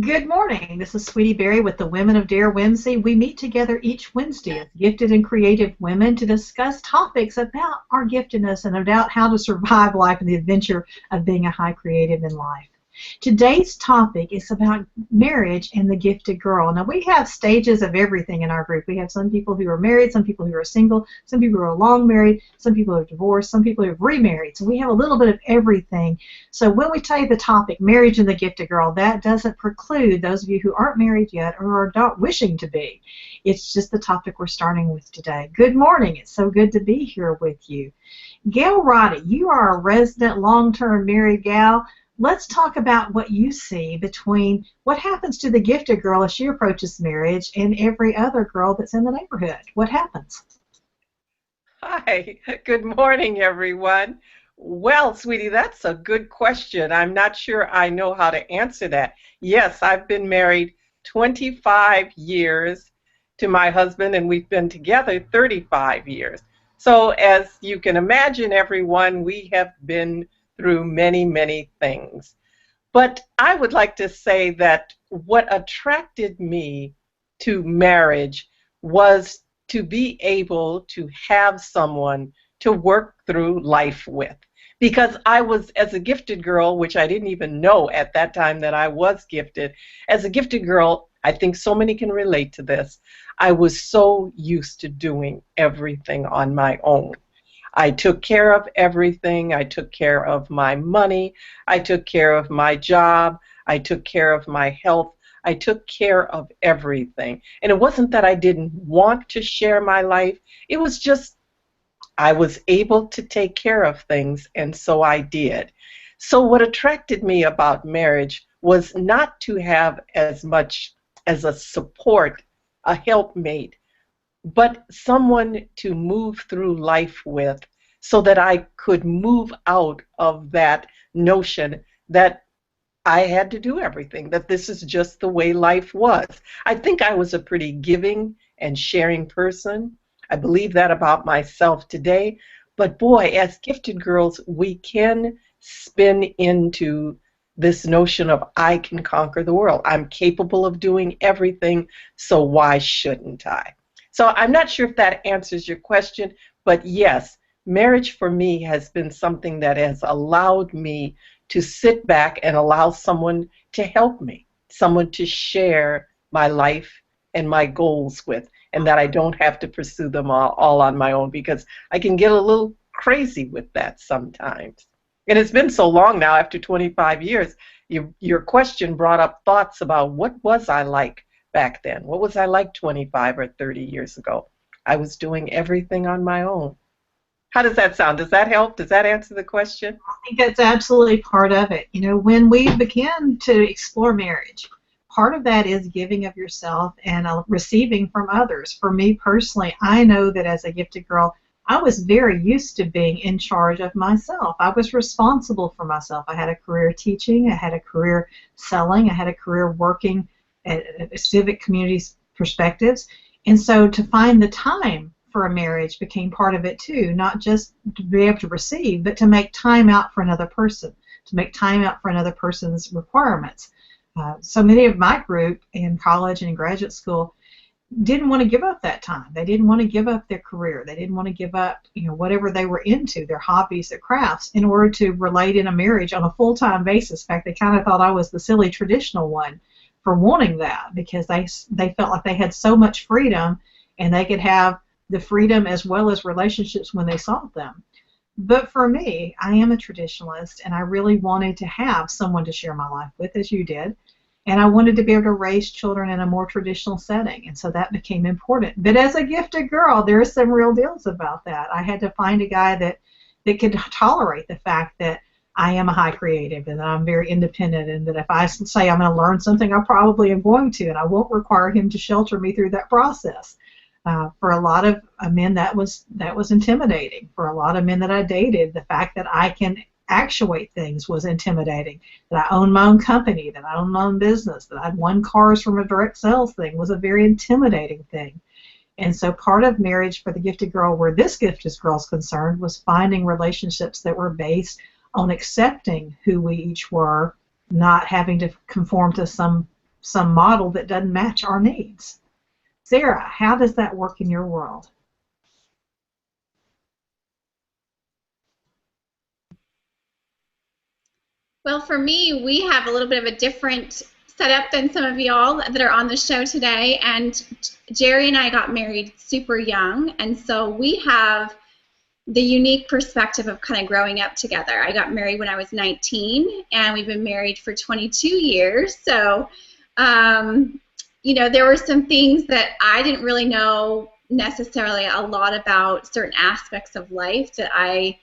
Good morning. This is Sweetie Berry with the Women of Dare Whimsy. We meet together each Wednesday as gifted and creative women to discuss topics about our giftedness and about how to survive life and the adventure of being a high creative in life. Today's topic is about marriage and the gifted girl. Now, we have stages of everything in our group. We have some people who are married, some people who are single, some people who are long married, some people who are divorced, some people who have remarried. So we have a little bit of everything. So when we tell you the topic, marriage and the gifted girl, that doesn't preclude those of you who aren't married yet or are not wishing to be. It's just the topic we're starting with today. Good morning. It's so good to be here with you. Gail Roddy, you are a resident long-term married gal. Let's talk about what you see between what happens to the gifted girl as she approaches marriage and every other girl that's in the neighborhood. What happens? Hi, good morning, everyone. Well, sweetie, that's a good question. I'm not sure I know how to answer that. Yes, I've been married 25 years to my husband, and we've been together 35 years. So, as you can imagine, everyone, we have been through many, many things. But I would like to say that what attracted me to marriage was to be able to have someone to work through life with. Because I was, as a gifted girl, which I didn't even know at that time that I was gifted, as a gifted girl, I think so many can relate to this. I was so used to doing everything on my own. I took care of everything. I took care of my money. I took care of my job. I took care of my health. I took care of everything. And it wasn't that I didn't want to share my life. It was just I was able to take care of things, and so I did. So what attracted me about marriage was not to have as much as a support, a helpmate, but someone to move through life with so that I could move out of that notion that I had to do everything, that this is just the way life was. I think I was a pretty giving and sharing person. I believe that about myself today. But boy, as gifted girls, we can spin into this notion of I can conquer the world. I'm capable of doing everything, so why shouldn't I? So I'm not sure if that answers your question, but yes, marriage for me has been something that has allowed me to sit back and allow someone to help me, someone to share my life and my goals with, and that I don't have to pursue them all on my own, because I can get a little crazy with that sometimes. And it's been so long now, after 25 years, your question brought up thoughts about what was I like back then? What was I like 25 or 30 years ago? I was doing everything on my own. How does that sound? Does that help? Does that answer the question? I think that's absolutely part of it. You know, when we begin to explore marriage, part of that is giving of yourself and receiving from others. For me personally, I know that as a gifted girl, I was very used to being in charge of myself. I was responsible for myself. I had a career teaching, I had a career selling, I had a career working at civic communities perspectives. And so to find the time for a marriage became part of it too, not just to be able to receive, but to make time out for another person, to make time out for another person's requirements. So many of my group in college and in graduate school didn't want to give up that time. They didn't want to give up their career. They didn't want to give up, whatever they were into, their hobbies, their crafts, in order to relate in a marriage on a full-time basis. In fact, they kind of thought I was the silly traditional one for wanting that, because they felt like they had so much freedom and they could have the freedom as well as relationships when they sought them. But for me, I am a traditionalist, and I really wanted to have someone to share my life with, as you did, and I wanted to be able to raise children in a more traditional setting, and so that became important. But as a gifted girl, there are some real deals about that. I had to find a guy that could tolerate the fact that I am a high creative and that I'm very independent, and that if I say I'm going to learn something, I probably am going to, and I won't require him to shelter me through that process. For a lot of men, that was intimidating. For a lot of men that I dated, the fact that I can actuate things was intimidating. That I owned my own company, that I owned my own business, that I'd won cars from a direct sales thing was a very intimidating thing. And so part of marriage for the gifted girl, where this gifted girl is concerned, was finding relationships that were based on accepting who we each were, not having to conform to some some model that doesn't match our needs. Sarah, how does that work in your world? Well, for me, we have a little bit of a different setup than some of y'all that are on the show today. And Jerry and I got married super young, and so we have the unique perspective of kind of growing up together. I got married when I was 19, and we've been married for 22 years. So, you know, there were some things that I didn't really know necessarily a lot about certain aspects of life that I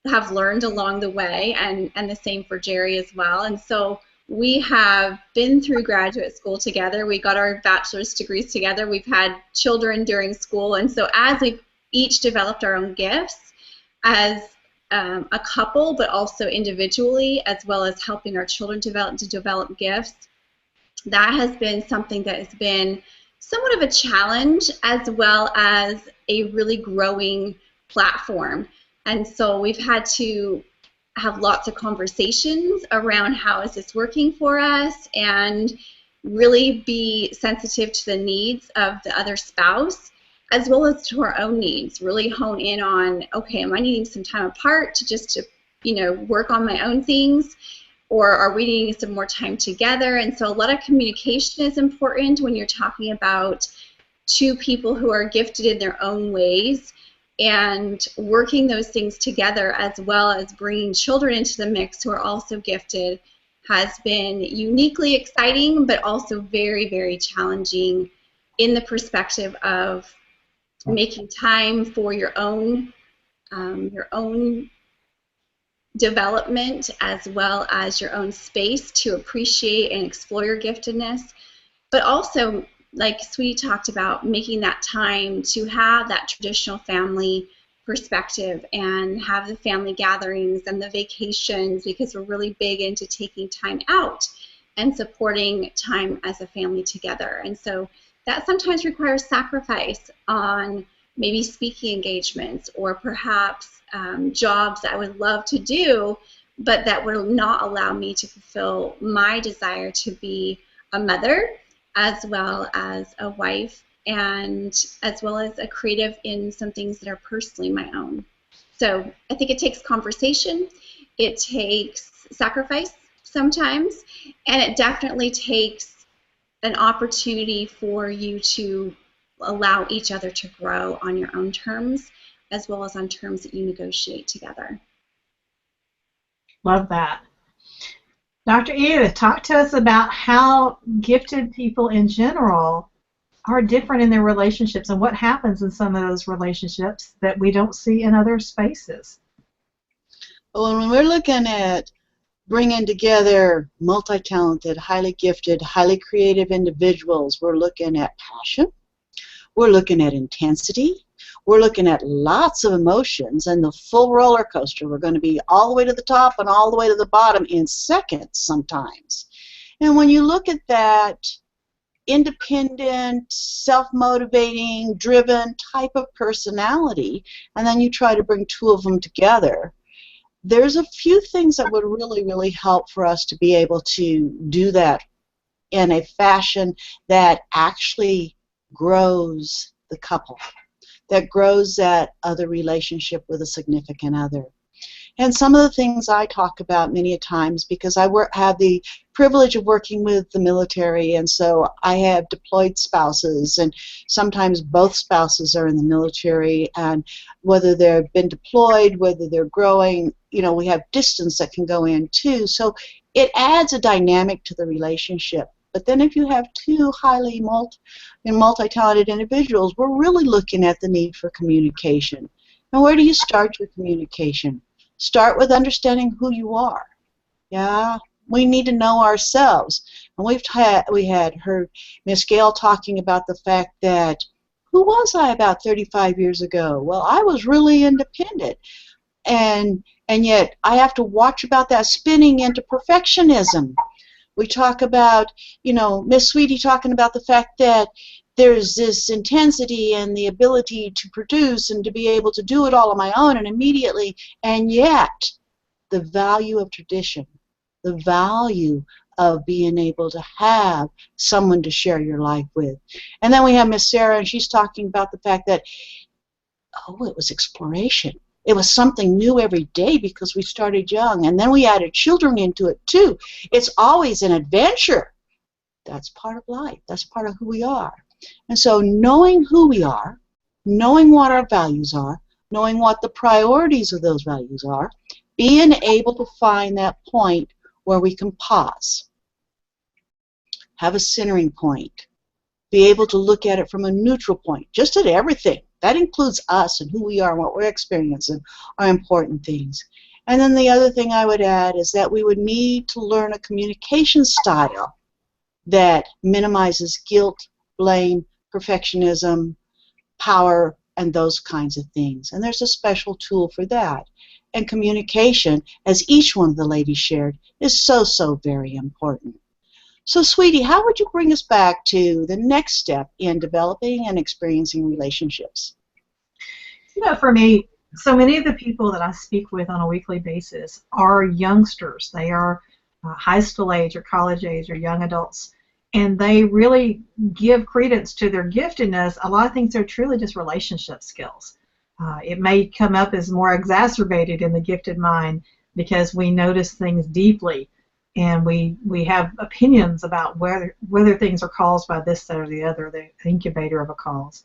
have learned along the way, and the same for Jerry as well. And so we have been through graduate school together. We got our bachelor's degrees together. We've had children during school. And so as we've each developed our own gifts as a couple, but also individually, as well as helping our children develop gifts, that has been something that has been somewhat of a challenge, as well as a really growing platform. And so we've had to have lots of conversations around how is this working for us, and really be sensitive to the needs of the other spouse, as well as to our own needs. Really hone in on, okay, am I needing some time apart to you know, work on my own things, or are we needing some more time together? And so a lot of communication is important when you're talking about two people who are gifted in their own ways, and working those things together, as well as bringing children into the mix who are also gifted, has been uniquely exciting, but also very, very challenging in the perspective of making time for your own development, as well as your own space to appreciate and explore your giftedness, but also, like Sweetie talked about, making that time to have that traditional family perspective and have the family gatherings and the vacations, because we're really big into taking time out and supporting time as a family together. And so that sometimes requires sacrifice on maybe speaking engagements, or perhaps jobs that I would love to do, but that will not allow me to fulfill my desire to be a mother, as well as a wife, and as well as a creative in some things that are personally my own. So I think it takes conversation, it takes sacrifice sometimes, and it definitely takes an opportunity for you to allow each other to grow on your own terms, as well as on terms that you negotiate together. Love that. Dr. Edith, talk to us about how gifted people in general are different in their relationships, and what happens in some of those relationships that we don't see in other spaces. Well, when we're looking at bringing together multi-talented, highly gifted, highly creative individuals, we're looking at passion, we're looking at intensity, we're looking at lots of emotions, and the full roller coaster. We're going to be all the way to the top and all the way to the bottom in seconds sometimes. And when you look at that independent, self-motivating, driven type of personality, and then you try to bring two of them together, there's a few things that would really, really help for us to be able to do that in a fashion that actually grows the couple, that grows that other relationship with a significant other. And some of the things I talk about many a times, because I have the privilege of working with the military, and so I have deployed spouses, and sometimes both spouses are in the military, and whether they've been deployed, whether they're growing, you know, we have distance that can go in too. So it adds a dynamic to the relationship. But then if you have two highly multi-talented individuals, we're really looking at the need for communication. And where do you start your communication? Start with understanding who you are. Yeah, we need to know ourselves. And we had heard Miss Gail talking about the fact that, who was I about 35 years ago? Well, I was really independent. And yet I have to watch about that spinning into perfectionism. We talk about, you know, Miss Sweetie talking about the fact that there's this intensity and the ability to produce and to be able to do it all on my own and immediately, and yet the value of tradition, the value of being able to have someone to share your life with. And then we have Miss Sarah, and she's talking about the fact that, oh, it was exploration. It was something new every day because we started young, and then we added children into it too. It's always an adventure. That's part of life. That's part of who we are. And so knowing who we are, knowing what our values are, knowing what the priorities of those values are, being able to find that point where we can pause, have a centering point, be able to look at it from a neutral point, just at everything. That includes us and who we are and what we're experiencing are important things. And then the other thing I would add is that we would need to learn a communication style that minimizes guilt, blame, perfectionism, power, and those kinds of things. And there's a special tool for that. And communication, as each one of the ladies shared, is so, so very important. So, sweetie, how would you bring us back to the next step in developing and experiencing relationships? You know, for me, so many of the people that I speak with on a weekly basis are youngsters. They are high school age or college age or young adults. And they really give credence to their giftedness. A lot of things are truly just relationship skills. It may come up as more exacerbated in the gifted mind because we notice things deeply and we have opinions about whether things are caused by this, that, or the other, the incubator of a cause.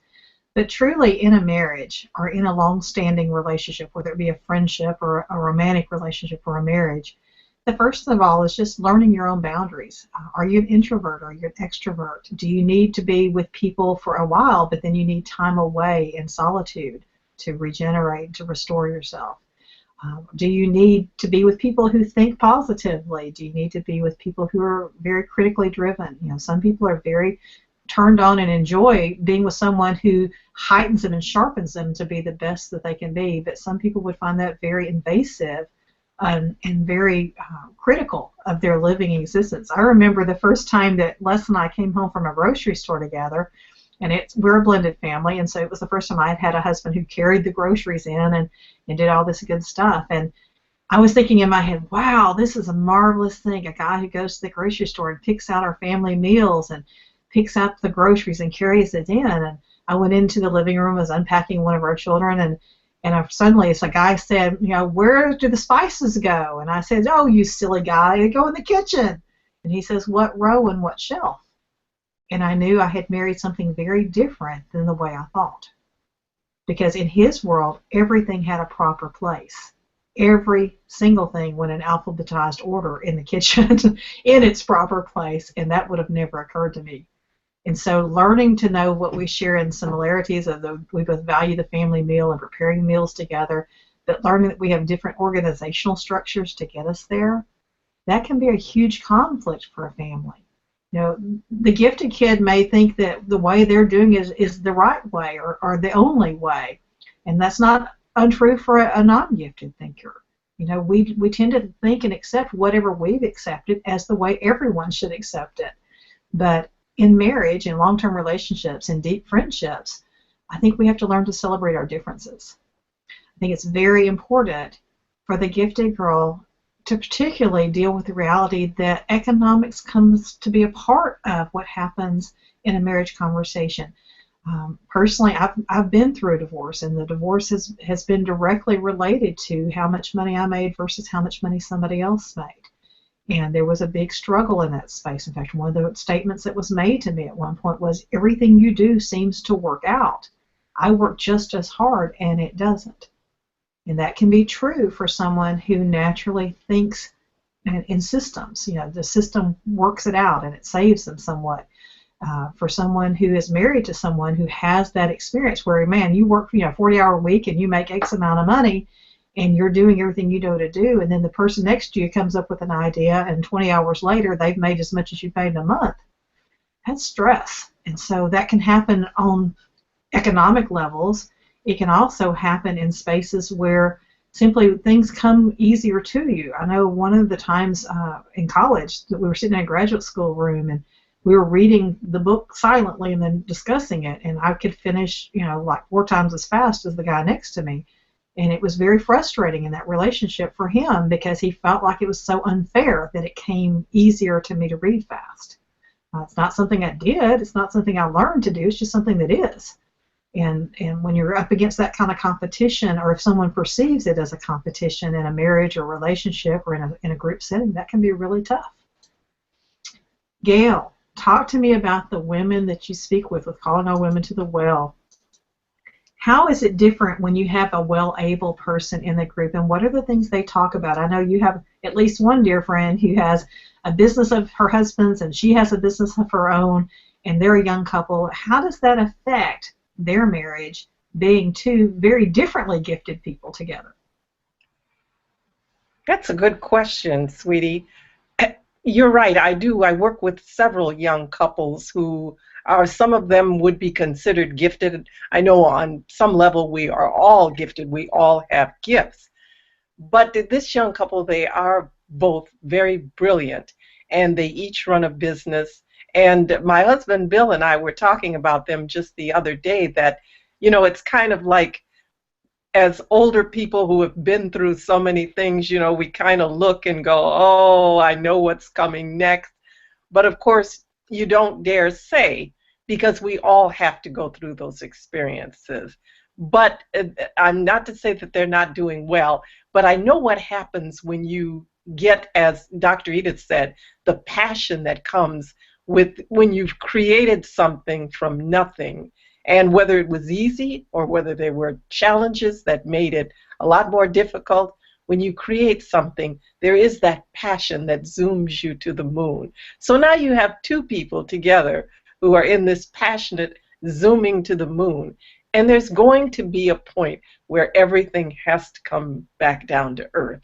But truly in a marriage or in a long-standing relationship, whether it be a friendship or a romantic relationship or a marriage, the first of all is just learning your own boundaries. Are you an introvert or are you an extrovert? Do you need to be with people for a while, but then you need time away in solitude to regenerate, to restore yourself? Do you need to be with people who think positively? Do you need to be with people who are very critically driven? You know, some people are very turned on and enjoy being with someone who heightens them and sharpens them to be the best that they can be, but some people would find that very invasive and very critical of their living existence. I remember the first time that Les and I came home from a grocery store together, and we're a blended family, and so it was the first time I had a husband who carried the groceries in and did all this good stuff. And I was thinking in my head, wow, this is a marvelous thing, a guy who goes to the grocery store and picks out our family meals and picks out the groceries and carries it in. And I went into the living room, was unpacking one of our children, and suddenly a guy said, you know, where do the spices go? And I said, oh, you silly guy, they go in the kitchen. And he says, what row and what shelf? And I knew I had married something very different than the way I thought. Because in his world, everything had a proper place. Every single thing went in alphabetized order in the kitchen in its proper place, and that would have never occurred to me. And so learning to know what we share in similarities of we both value the family meal and preparing meals together, but learning that we have different organizational structures to get us there, that can be a huge conflict for a family. You know, the gifted kid may think that the way they're doing is the right way or the only way, and that's not untrue for a non-gifted thinker. You know, we tend to think and accept whatever we've accepted as the way everyone should accept it. But in marriage, in long-term relationships, in deep friendships, I think we have to learn to celebrate our differences. I think it's very important for the gifted girl to particularly deal with the reality that economics comes to be a part of what happens in a marriage conversation. Personally, I've been through a divorce, and the divorce has been directly related to how much money I made versus how much money somebody else made. And there was a big struggle in that space. In fact, one of the statements that was made to me at one point was, everything you do seems to work out. I work just as hard, and it doesn't. And that can be true for someone who naturally thinks in systems. You know, the system works it out, and it saves them somewhat. For someone who is married to someone who has that experience where, man, you work 40-hour week and you make X amount of money, and you're doing everything you know to do, and then the person next to you comes up with an idea, and 20 hours later they've made as much as you paid in a month. That's stress. And so that can happen on economic levels. It can also happen in spaces where simply things come easier to you. I know one of the times in college that we were sitting in a graduate school room, and we were reading the book silently and then discussing it, and I could finish, like 4 times as fast as the guy next to me. And it was very frustrating in that relationship for him because he felt like it was so unfair that it came easier to me to read fast. It's not something I did. It's not something I learned to do. It's just something that is. And when you're up against that kind of competition, or if someone perceives it as a competition in a marriage or relationship or in a group setting, that can be really tough. Gail, talk to me about the women that you speak with Calling All Women to the Well. How is it different when you have a well-able person in the group, and what are the things they talk about? I know you have at least one dear friend who has a business of her husband's, and she has a business of her own, and they're a young couple. How does that affect their marriage, being two very differently gifted people together? That's a good question, sweetie. You're right, I do. I work with several young couples who are, some of them would be considered gifted. I know on some level we are all gifted. We all have gifts. But this young couple, they are both very brilliant, and they each run a business. And my husband, Bill, and I were talking about them just the other day that, it's kind of like, as older people who have been through so many things, we kind of look and go, oh, I know what's coming next. But of course, you don't dare say, because we all have to go through those experiences. But I'm not to say that they're not doing well, but I know what happens when you get, as Dr. Edith said, the passion that comes with when you've created something from nothing. And whether it was easy or whether there were challenges that made it a lot more difficult, when you create something, there is that passion that zooms you to the moon. So now you have two people together who are in this passionate zooming to the moon. And there's going to be a point where everything has to come back down to earth.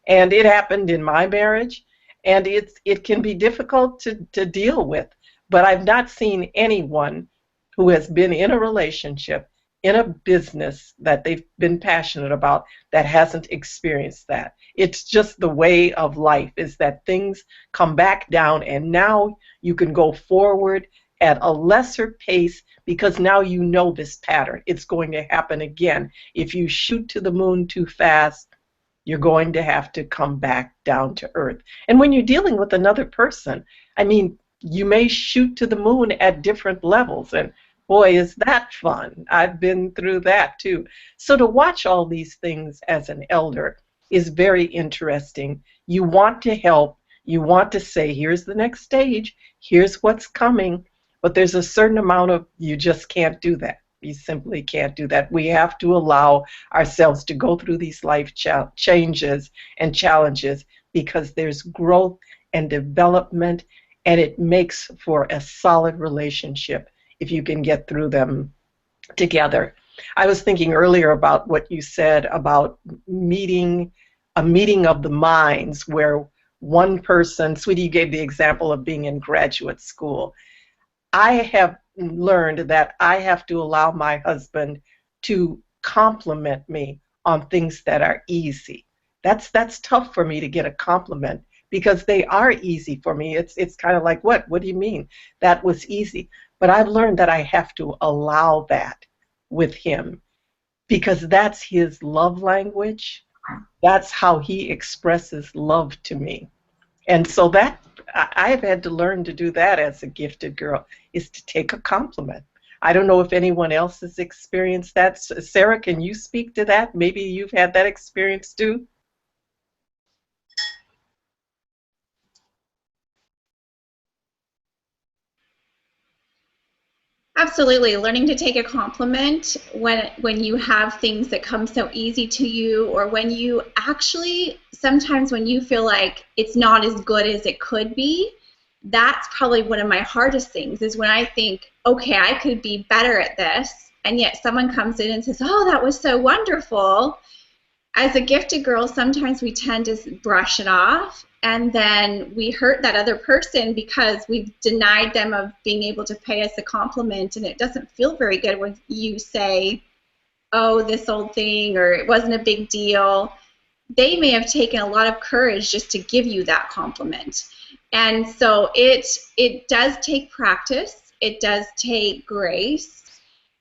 And it happened in my marriage, and it can be difficult to deal with. But I've not seen anyone who has been in a relationship, in a business that they've been passionate about, that hasn't experienced that. It's just the way of life, is that things come back down, and now you can go forward at a lesser pace because now you know this pattern. It's going to happen again. If you shoot to the moon too fast, you're going to have to come back down to earth. And when you're dealing with another person, I mean, you may shoot to the moon at different levels, and boy, is that fun. I've been through that too. So to watch all these things as an elder is very interesting. You want to help. You want to say, here's the next stage. Here's what's coming. But there's a certain amount of, you just can't do that. You simply can't do that. We have to allow ourselves to go through these life changes and challenges, because there's growth and development, and it makes for a solid relationship if you can get through them together. I was thinking earlier about what you said about a meeting of the minds, where one person, sweetie, you gave the example of being in graduate school. I have learned that I have to allow my husband to compliment me on things that are easy. That's tough for me to get a compliment, because they are easy for me. It's kind of like, what do you mean? That was easy. But I've learned that I have to allow that with him, because that's his love language. That's how he expresses love to me. And so that I've had to learn to do that as a gifted girl, is to take a compliment. I don't know if anyone else has experienced that. Sarah, can you speak to that? Maybe you've had that experience too? Absolutely. Learning to take a compliment when you have things that come so easy to you, or when you actually, sometimes when you feel like it's not as good as it could be, that's probably one of my hardest things, is when I think, okay, I could be better at this, and yet someone comes in and says, oh, that was so wonderful. As a gifted girl, sometimes we tend to brush it off, and then we hurt that other person because we've denied them of being able to pay us a compliment, and it doesn't feel very good when you say, oh, this old thing, or it wasn't a big deal. They may have taken a lot of courage just to give you that compliment. And so it does take practice. It does take grace.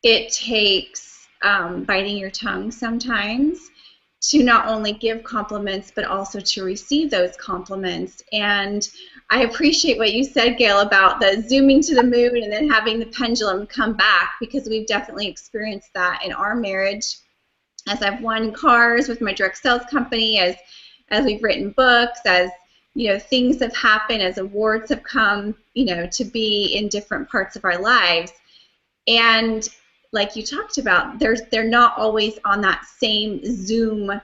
It takes biting your tongue sometimes. to not only give compliments but also to receive those compliments. And I appreciate what you said, Gail, about the zooming to the moon and then having the pendulum come back, because we've definitely experienced that in our marriage. As I've won cars with my direct sales company, as we've written books, as things have happened, as awards have come, to be in different parts of our lives. And like you talked about, they're not always on that same Zoom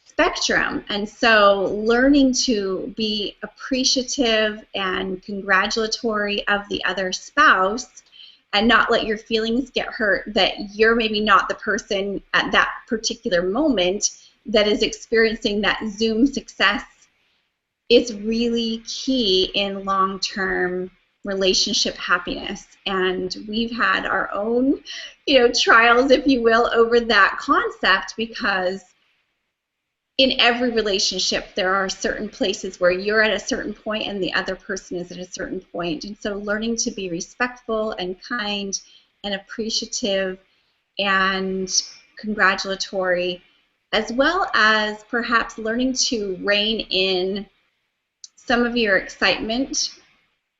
spectrum. And so learning to be appreciative and congratulatory of the other spouse and not let your feelings get hurt that you're maybe not the person at that particular moment that is experiencing that Zoom success is really key in long-term relationship happiness. And we've had our own, trials, if you will, over that concept, because in every relationship there are certain places where you're at a certain point and the other person is at a certain point. And so learning to be respectful and kind and appreciative and congratulatory, as well as perhaps learning to rein in some of your excitement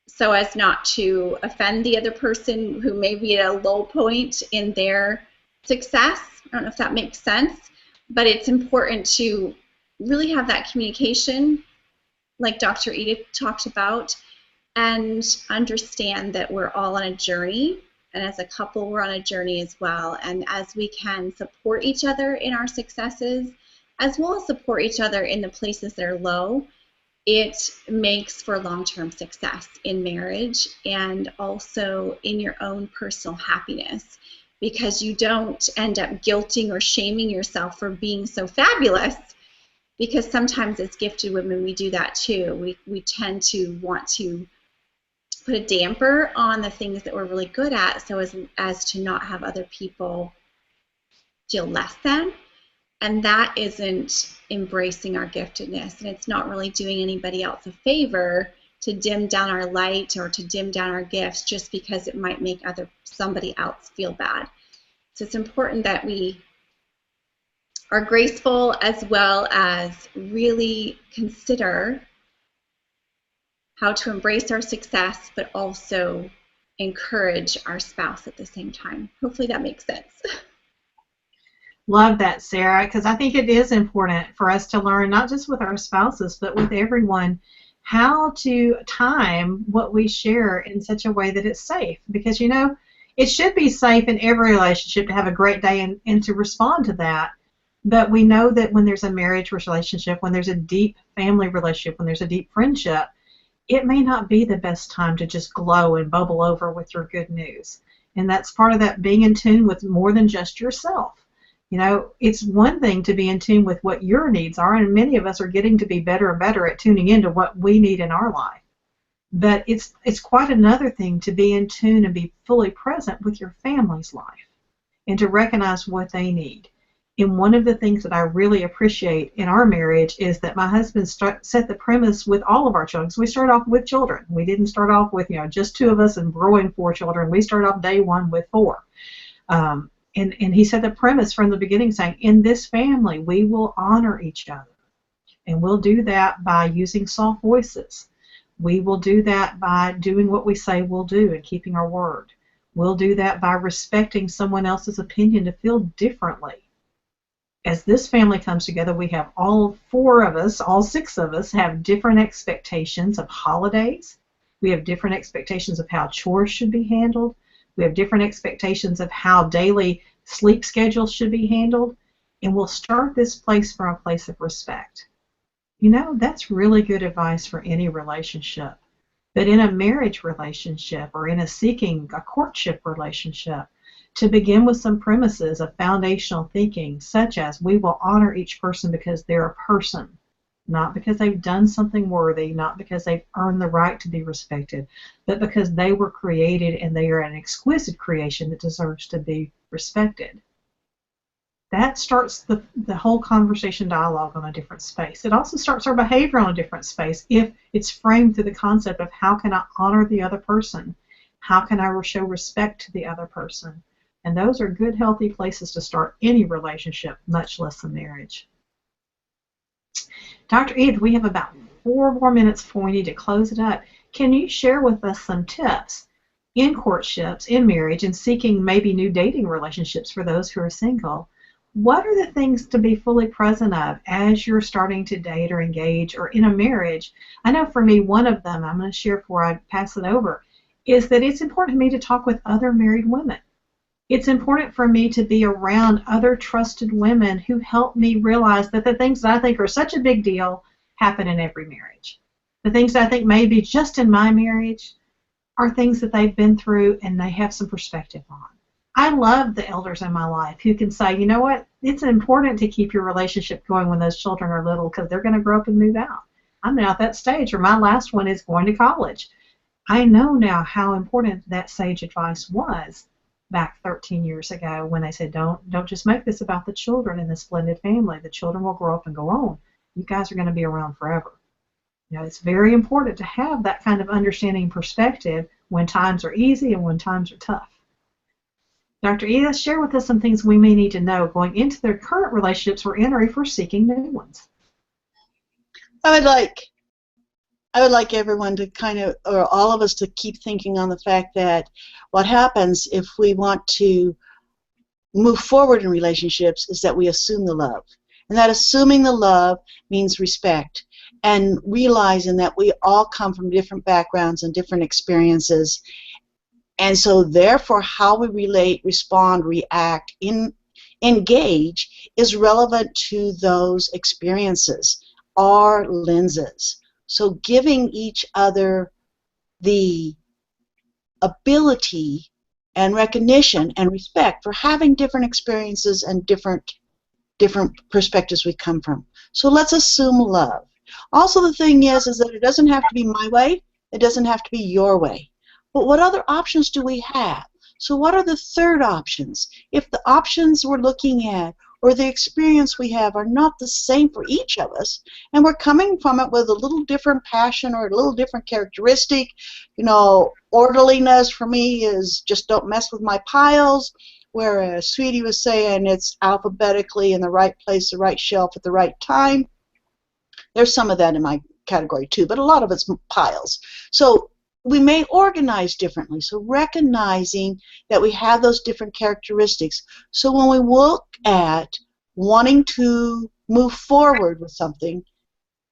so as not to offend the other person who may be at a low point in their success. I don't know if that makes sense, but it's important to really have that communication, like Dr. Edith talked about, and understand that we're all on a journey, and as a couple we're on a journey as well. And as we can support each other in our successes, as well as support each other in the places that are low, it makes for long-term success in marriage and also in your own personal happiness, because you don't end up guilting or shaming yourself for being so fabulous, because sometimes as gifted women we do that too. We tend to want to put a damper on the things that we're really good at so as to not have other people feel less than. And that isn't embracing our giftedness, and it's not really doing anybody else a favor to dim down our light or to dim down our gifts just because it might make somebody else feel bad. So it's important that we are graceful, as well as really consider how to embrace our success, but also encourage our spouse at the same time. Hopefully that makes sense. Love that, Sarah, because I think it is important for us to learn, not just with our spouses, but with everyone, how to time what we share in such a way that it's safe. Because, it should be safe in every relationship to have a great day and to respond to that. But we know that when there's a marriage relationship, when there's a deep family relationship, when there's a deep friendship, it may not be the best time to just glow and bubble over with your good news. And that's part of that, being in tune with more than just yourself. It's one thing to be in tune with what your needs are, and many of us are getting to be better and better at tuning into what we need in our life. But it's quite another thing to be in tune and be fully present with your family's life and to recognize what they need. And one of the things that I really appreciate in our marriage is that my husband set the premise with all of our children. So we started off with children. We didn't start off with just 2 of us and growing 4 children. We started off day 1 with 4. And he set the premise from the beginning, saying, in this family, we will honor each other. And we'll do that by using soft voices. We will do that by doing what we say we'll do and keeping our word. We'll do that by respecting someone else's opinion to feel differently. As this family comes together, we have all 4 of us, all 6 of us, have different expectations of holidays. We have different expectations of how chores should be handled. We have different expectations of how daily sleep schedules should be handled, and we'll start this place from a place of respect. That's really good advice for any relationship. But in a marriage relationship or in a courtship relationship, to begin with some premises of foundational thinking, such as we will honor each person because they're a person, not because they've done something worthy, not because they've earned the right to be respected, but because they were created and they are an exquisite creation that deserves to be respected. That starts the whole conversation dialogue on a different space. It also starts our behavior on a different space if it's framed through the concept of how can I honor the other person? How can I show respect to the other person? And those are good, healthy places to start any relationship, much less a marriage. Dr. Edith, we have about 4 more minutes before we need to close it up. Can you share with us some tips in courtships, in marriage, and seeking maybe new dating relationships for those who are single? What are the things to be fully present of as you're starting to date or engage or in a marriage? I know for me, one of them I'm going to share before I pass it over is that it's important to me to talk with other married women. It's important for me to be around other trusted women who help me realize that the things that I think are such a big deal happen in every marriage. The things that I think may be just in my marriage are things that they've been through and they have some perspective on. I love the elders in my life who can say, you know what, it's important to keep your relationship going when those children are little because they're going to grow up and move out. I'm now at that stage, or my last one is going to college. I know now how important that sage advice was back 13 years ago when they said, don't just make this about the children in this blended family. The children will grow up and go on. You guys are going to be around forever. You know, it's very important to have that kind of understanding and perspective when times are easy and when times are tough. Dr. Edith, share with us some things we may need to know going into their current relationships we're in or if we're seeking new ones. I would like everyone to kind of, or all of us to keep thinking on the fact that what happens if we want to move forward in relationships is that we assume the love. And that assuming the love means respect and realizing that we all come from different backgrounds and different experiences. And so therefore how we relate, respond, react, engage is relevant to those experiences, our lenses. So giving each other the ability and recognition and respect for having different experiences and different perspectives we come from. So let's assume love. Also the thing is that it doesn't have to be my way, it doesn't have to be your way. But what other options do we have? So what are the third options? If the options we're looking at or the experience we have are not the same for each of us, and we're coming from it with a little different passion or a little different characteristic, you know, orderliness for me is just don't mess with my piles, whereas Sweetie was saying it's alphabetically in the right place, the right shelf at the right time. There's some of that in my category too, but a lot of it's piles. So we may organize differently, so recognizing that we have those different characteristics. So when we look at wanting to move forward with something,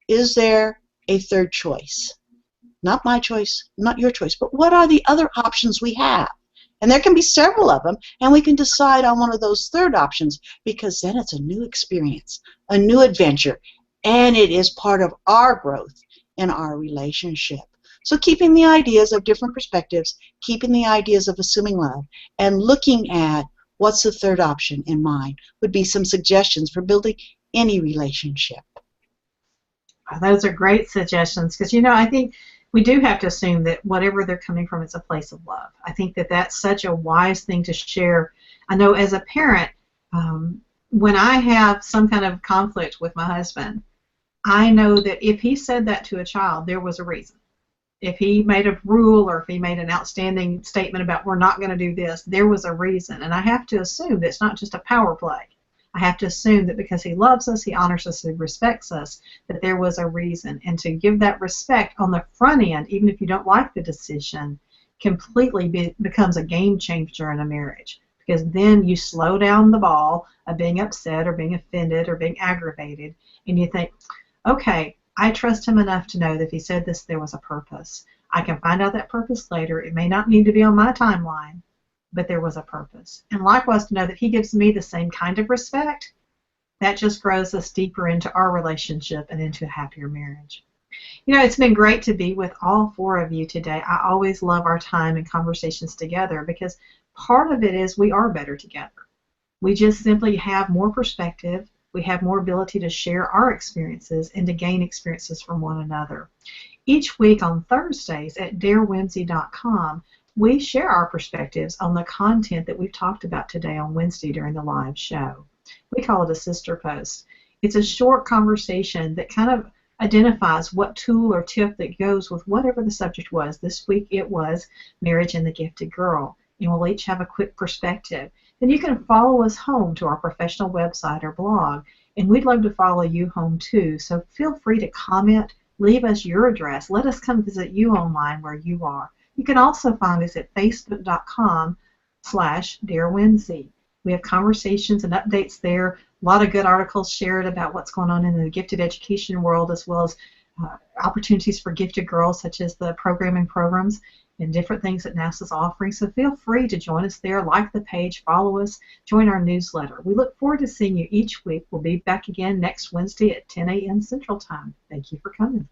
is there a third choice? Not my choice, not your choice, but what are the other options we have? And there can be several of them, and we can decide on one of those third options because then it's a new experience, a new adventure, and it is part of our growth in our relationship. So keeping the ideas of different perspectives, keeping the ideas of assuming love, and looking at what's the third option in mind would be some suggestions for building any relationship. Those are great suggestions because, you know, I think we do have to assume that whatever they're coming from is a place of love. I think that that's such a wise thing to share. I know as a parent, when I have some kind of conflict with my husband, I know that if he said that to a child, there was a reason. If he made a rule or if he made an outstanding statement about we're not going to do this, there was a reason. And I have to assume that it's not just a power play. I have to assume that because he loves us, he honors us, he respects us, that there was a reason. And to give that respect on the front end, even if you don't like the decision, completely becomes a game changer in a marriage. Because then you slow down the ball of being upset or being offended or being aggravated, and you think, okay, I trust him enough to know that if he said this, there was a purpose. I can find out that purpose later. It may not need to be on my timeline, but there was a purpose. And likewise, to know that he gives me the same kind of respect, that just grows us deeper into our relationship and into a happier marriage. You know, it's been great to be with all four of you today. I always love our time and conversations together because part of it is we are better together. We just simply have more perspective. We have more ability to share our experiences and to gain experiences from one another. Each week on Thursdays at darewhimsy.com, we share our perspectives on the content that we've talked about today on Wednesday during the live show. We call it a sister post. It's a short conversation that kind of identifies what tool or tip that goes with whatever the subject was. This week it was marriage and the gifted girl, and we'll each have a quick perspective. Then you can follow us home to our professional website or blog And we'd love to follow you home too. So feel free to comment, leave us your address. Let us come visit you online where you are. You can also find us at facebook.com/Dare Whimsy. We have conversations and updates there. A lot of good articles shared about what's going on in the gifted education world, as well as opportunities for gifted girls, such as the programming programs and different things that NASA's offering. So feel free to join us there, like the page, follow us, join our newsletter. We look forward to seeing you each week. We'll be back again next Wednesday at 10 a.m. Central Time. Thank you for coming.